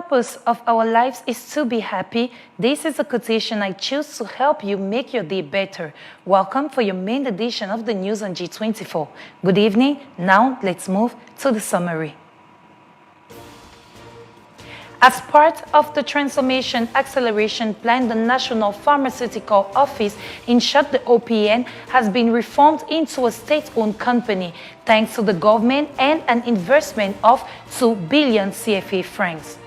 purpose of our lives is to be happy. This is a quotation I choose to help you make your day better. Welcome for your main edition of the news on G24. Good evening. Now let's move to the summary. As part of the Transformation Acceleration Plan, the National Pharmaceutical Office, in short the OPN, has been reformed into a state-owned company thanks to the government and an investment of 2 billion CFA francs.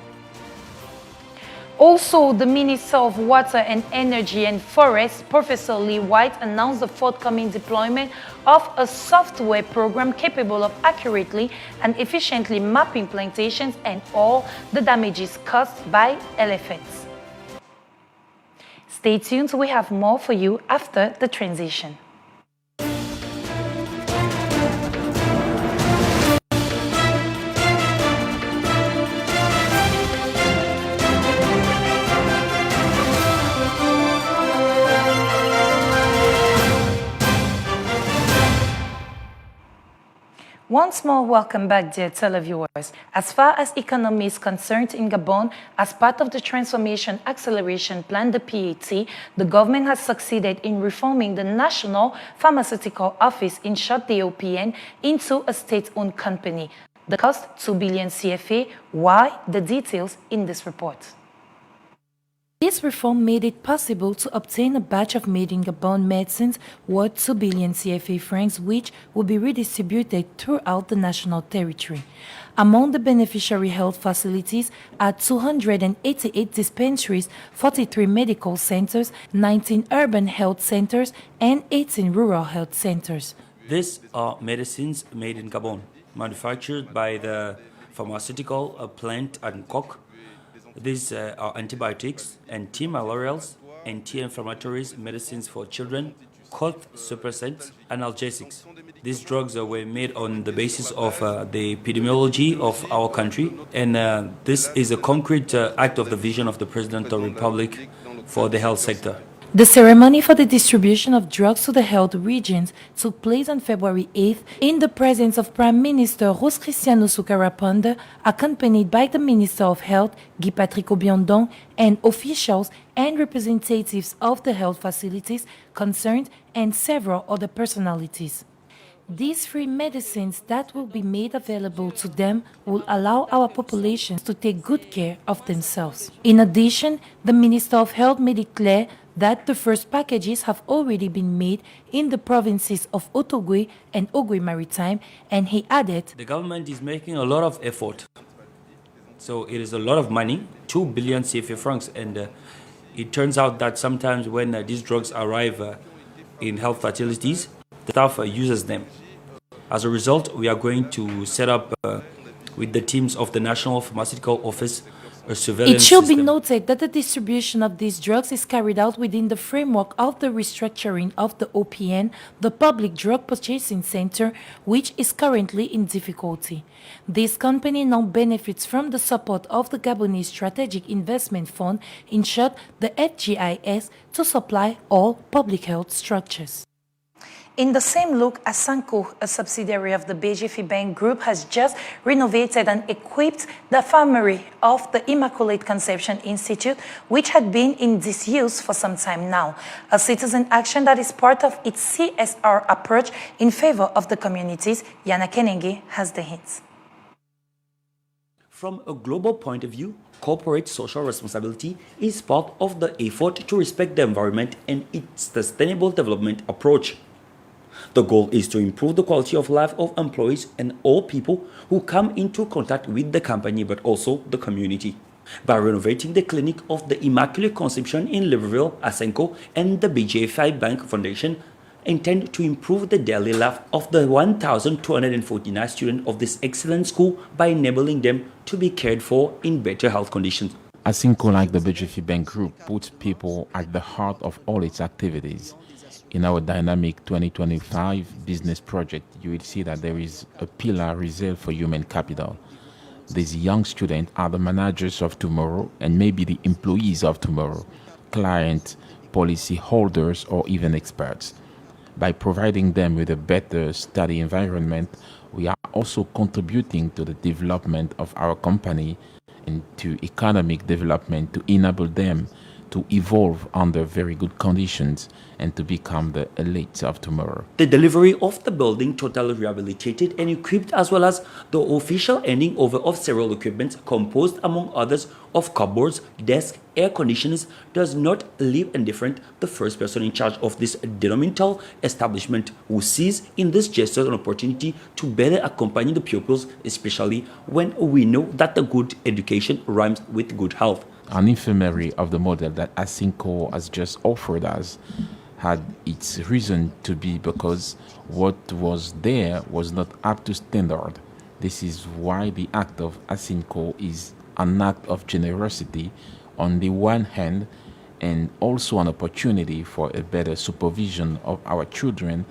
Also, the Minister of Water and Energy and Forests, Professor Lee White, announced the forthcoming deployment of a software program capable of accurately and efficiently mapping plantations and all the damages caused by elephants. Stay tuned, we have more for you after the transition. Once more, welcome back, dear televiewers. As far as economy is concerned in Gabon, as part of the Transformation Acceleration Plan, the PAT, the government has succeeded in reforming the National Pharmaceutical Office, in short the OPN, into a state-owned company. The cost, 2 billion CFA. Why? The details in this report. This reform made it possible to obtain a batch of made-in-Gabon medicines worth 2 billion CFA francs, which will be redistributed throughout the national territory. Among the beneficiary health facilities are 288 dispensaries, 43 medical centers, 19 urban health centers, and 18 rural health centers. These are medicines made in Gabon, manufactured by the pharmaceutical plant at Nkok. These are antibiotics, anti-malarials, anti-inflammatories, medicines for children, cough suppressants, analgesics. These drugs were made on the basis of the epidemiology of our country, and this is a concrete act of the vision of the President of the Republic for the health sector. The ceremony for the distribution of drugs to the health regions took place on February 8th in the presence of Prime Minister Rose Christiano Soukaraponde, accompanied by the Minister of Health, Guy Patrick Obiondong, and officials and representatives of the health facilities concerned and several other personalities. These free medicines that will be made available to them will allow our populations to take good care of themselves. In addition, the Minister of Health made it clear that the first packages have already been made in the provinces of Otogwe and Ogwe Maritime, and he added, the government is making a lot of effort. So it is a lot of money, 2 billion CFA francs, and it turns out that sometimes when these drugs arrive in health facilities, the staff uses them. As a result, we are going to set up with the teams of the National Pharmaceutical Office a surveillance It should system. be noted that the distribution of these drugs is carried out within the framework of the restructuring of the OPN, the Public Drug Purchasing Center, which is currently in difficulty. This company now benefits from the support of the Gabonese Strategic Investment Fund, in short the FGIS, to supply all public health structures. In the same look, Asanko, a subsidiary of the BGF Bank Group, has just renovated and equipped the infirmary of the Immaculate Conception Institute, which had been in disuse for some time now. A citizen action that is part of its CSR approach in favor of the communities. Yana Kenenge has the hints. From a global point of view, corporate social responsibility is part of the effort to respect the environment and its sustainable development approach. The goal is to improve the quality of life of employees and all people who come into contact with the company, but also the community. By renovating the clinic of the Immaculate Conception in Libreville, Asenko, and the BGFI Bank Foundation intend to improve the daily life of the 1,249 students of this excellent school by enabling them to be cared for in better health conditions. Asenko, like the BGF Bank Group, puts people at the heart of all its activities. In our dynamic 2025 business project, you will see that there is a pillar reserved for human capital. These young students are the managers of tomorrow and maybe the employees of tomorrow, clients, policy holders, or even experts. By providing them with a better study environment, we are also contributing to the development of our company and to economic development to enable them to evolve under very good conditions and to become the elites of tomorrow. The delivery of the building, totally rehabilitated and equipped, as well as the official handing over of several equipments composed, among others, of cupboards, desks, air conditioners, does not leave indifferent the first person in charge of this monumental establishment, who sees in this gesture an opportunity to better accompany the pupils, especially when we know that the good education rhymes with good health. An infirmary of the model that Asinco has just offered us had its reason to be because what was there was not up to standard. This is why the act of Asinco is an act of generosity on the one hand, and also an opportunity for a better supervision of our children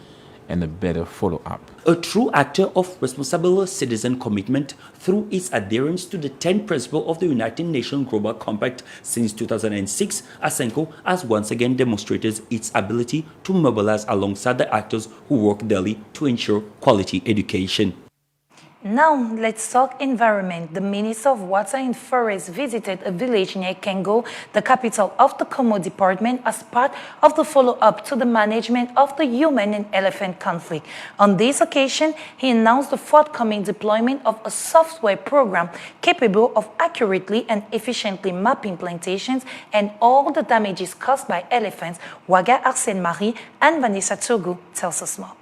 and a better follow-up. A true actor of responsible citizen commitment through its adherence to the 10 principles of the United Nations Global Compact since 2006, Asinco has once again demonstrated its ability to mobilize alongside the actors who work daily to ensure quality education. Now, let's talk environment. The Minister of Water and Forests visited a village near Kengo, the capital of the Como department, as part of the follow-up to the management of the human and elephant conflict. On this occasion, he announced the forthcoming deployment of a software program capable of accurately and efficiently mapping plantations and all the damages caused by elephants. Waga Arsène-Marie and Vanessa Togo tells us more.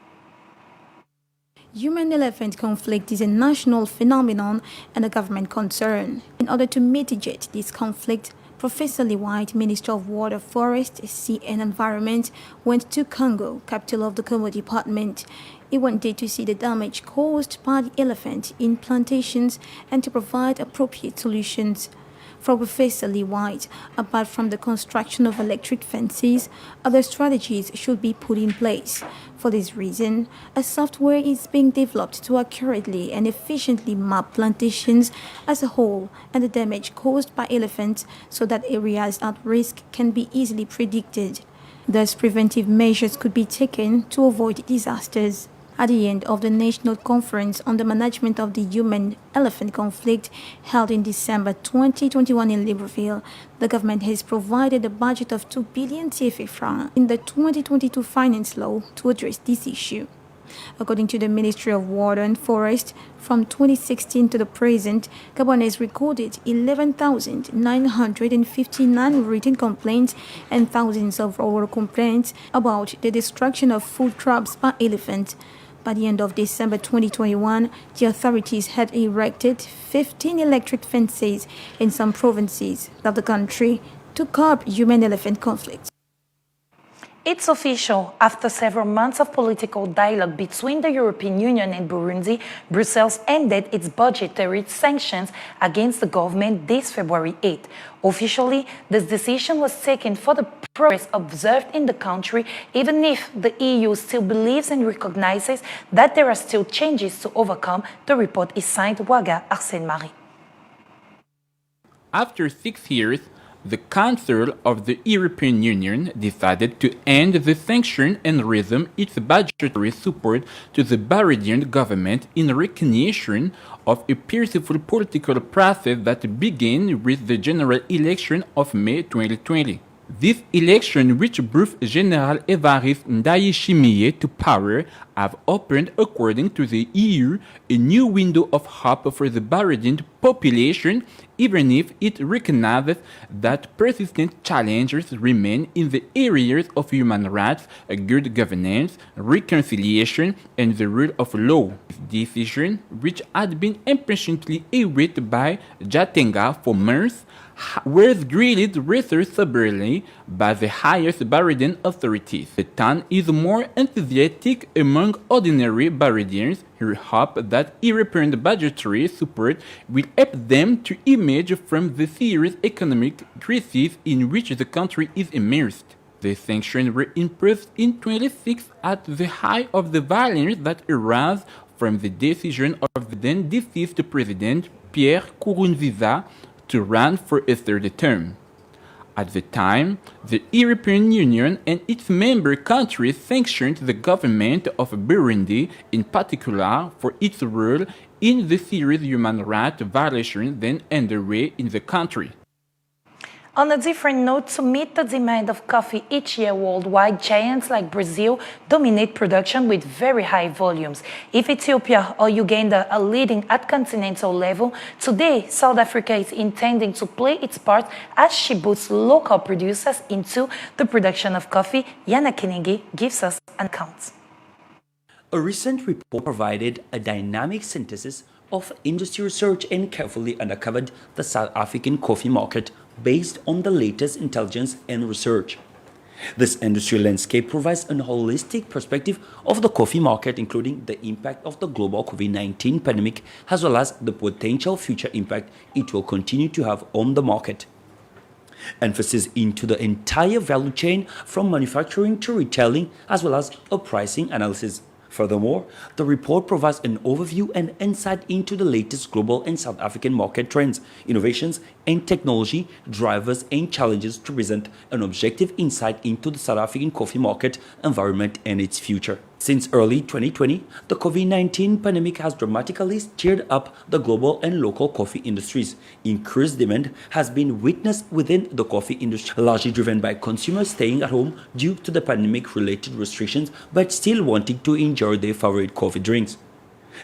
Human-elephant conflict is a national phenomenon and a government concern. In order to mitigate this conflict, Professor Lee White, Minister of Water, Forest, Sea and Environment, went to Congo, capital of the Como department. He wanted to see the damage caused by the elephant in plantations and to provide appropriate solutions. For Professor Lee White, apart from the construction of electric fences, other strategies should be put in place. For this reason, a software is being developed to accurately and efficiently map plantations as a whole and the damage caused by elephants so that areas at risk can be easily predicted. Thus, preventive measures could be taken to avoid disasters. At the end of the National Conference on the Management of the Human-Elephant Conflict held in December 2021 in Libreville, the government has provided a budget of 2 billion CFA francs in the 2022 finance law to address this issue. According to the Ministry of Water and Forest, from 2016 to the present, Gabon has recorded 11,959 written complaints and thousands of oral complaints about the destruction of food crops by elephants. By the end of December 2021, the authorities had erected 15 electric fences in some provinces of the country to curb human-elephant conflicts. It's official. After several months of political dialogue between the European Union and Burundi, Brussels ended its budgetary sanctions against the government this February 8. Officially, this decision was taken for the progress observed in the country, even if the EU still believes and recognizes that there are still changes to overcome. The report is signed Waga Arsène-Marie. After 6 years, the Council of the European Union decided to end the sanction and resume its budgetary support to the Burundian government in recognition of a peaceful political process that began with the general election of May 2020. This election, which brought General Évariste Ndayishimiye to power, have opened, according to the EU, a new window of hope for the Burundian population, even if it recognizes that persistent challenges remain in the areas of human rights, good governance, reconciliation, and the rule of law. This decision, which had been impatiently awaited by Jatenga for months, was greeted rather soberly by the highest Burundian authorities. The tone is more enthusiastic among ordinary Burundians who hope that European budgetary support will help them to emerge from the serious economic crisis in which the country is immersed. The sanctions were imposed in 2016 at the height of the violence that arose from the decision of the then deceased President Pierre Nkurunziza to run for a third term. At the time, the European Union and its member countries sanctioned the government of Burundi, in particular for its role in the serious human rights violations then underway in the country. On a different note, to meet the demand of coffee each year worldwide, giants like Brazil dominate production with very high volumes. If Ethiopia or Uganda are leading at continental level, today South Africa is intending to play its part as she boosts local producers into the production of coffee. Yana Kinigi gives us an account. A recent report provided a dynamic synthesis of industry research and carefully uncovered the South African coffee market based on the latest intelligence and research. This industry landscape provides a holistic perspective of the coffee market, including the impact of the global COVID-19 pandemic, as well as the potential future impact it will continue to have on the market. Emphasis into the entire value chain from manufacturing to retailing, as well as a pricing analysis. Furthermore, the report provides an overview and insight into the latest global and South African market trends, innovations, and technology drivers and challenges to present an objective insight into the South African coffee market environment and its future. Since early 2020, the COVID-19 pandemic has dramatically stirred up the global and local coffee industries. Increased demand has been witnessed within the coffee industry, largely driven by consumers staying at home due to the pandemic-related restrictions, but still wanting to enjoy their favorite coffee drinks.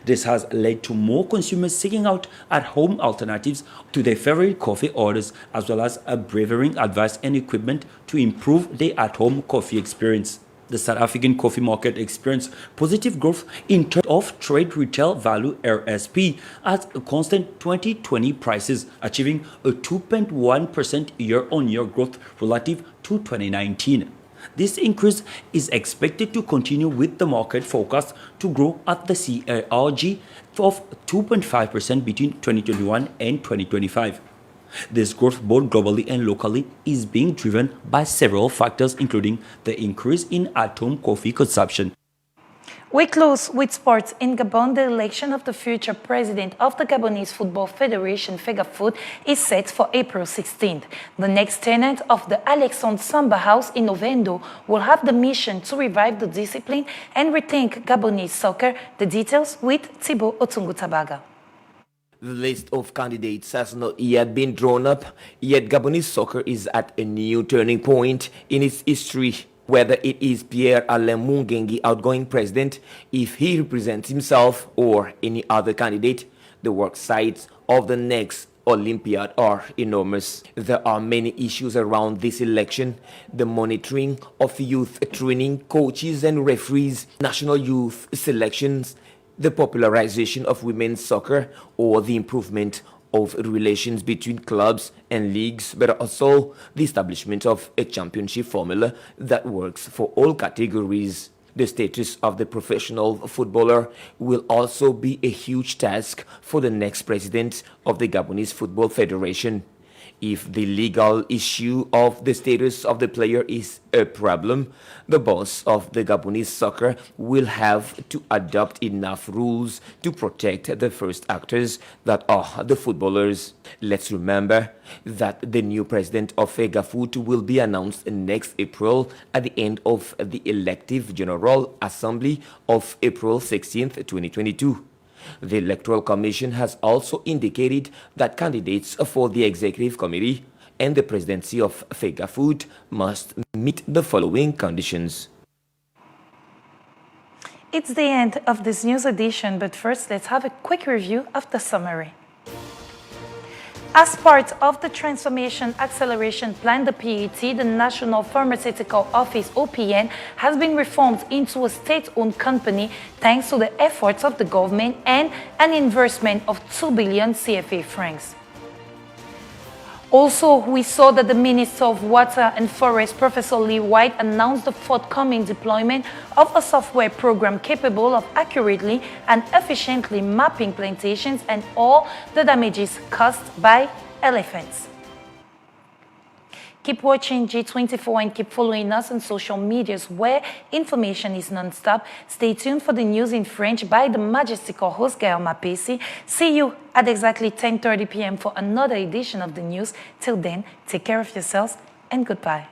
This has led to more consumers seeking out at-home alternatives to their favorite coffee orders, as well as brewing advice and equipment to improve their at-home coffee experience. The South African coffee market experienced positive growth in terms of trade retail value RSP at a constant 2020 prices, achieving a 2.1% year-on-year growth relative to 2019. This increase is expected to continue, with the market forecast to grow at the CAGR of 2.5% between 2021 and 2025. This growth, both globally and locally, is being driven by several factors, including the increase in at-home coffee consumption. We close with sports. In Gabon, the election of the future president of the Gabonese Football Federation, FEGAFOOT, is set for April 16th. The next tenant of the Alexandre Samba House in Ovendo will have the mission to revive the discipline and rethink Gabonese soccer. The details with Thibaut Otungu-Tabaga. The list of candidates has not yet been drawn up, yet Gabonese soccer is at a new turning point in its history. Whether it is Pierre-Alain Mungengi, outgoing president, if he represents himself, or any other candidate, the work sites of the next Olympiad are enormous. There are many issues around this election: the monitoring of youth training, coaches and referees, national youth selections, the popularization of women's soccer, or the improvement of relations between clubs and leagues, but also the establishment of a championship formula that works for all categories. The status of the professional footballer will also be a huge task for the next president of the Gabonese Football Federation. If the legal issue of the status of the player is a problem, the boss of the Gabonese soccer will have to adopt enough rules to protect the first actors, that are the footballers. Let's remember that the new president of FEGAFOOT will be announced next April at the end of the elective General Assembly of April 16th, 2022. The Electoral Commission has also indicated that candidates for the Executive Committee and the presidency of FEGAFOOT must meet the following conditions. It's the end of this news edition, but first let's have a quick review of the summary. As part of the Transformation Acceleration Plan, the PAT, the National Pharmaceutical Office, OPN, has been reformed into a state-owned company thanks to the efforts of the government and an investment of 2 billion CFA francs. Also, we saw that the Minister of Water and Forest, Professor Lee White, announced the forthcoming deployment of a software program capable of accurately and efficiently mapping plantations and all the damages caused by elephants. Keep watching G24 and keep following us on social medias where information is non-stop. Stay tuned for the news in French by the majestical host Gaël Mapesi. See you at exactly 10:30 p.m. for another edition of the news. Till then, take care of yourselves and goodbye.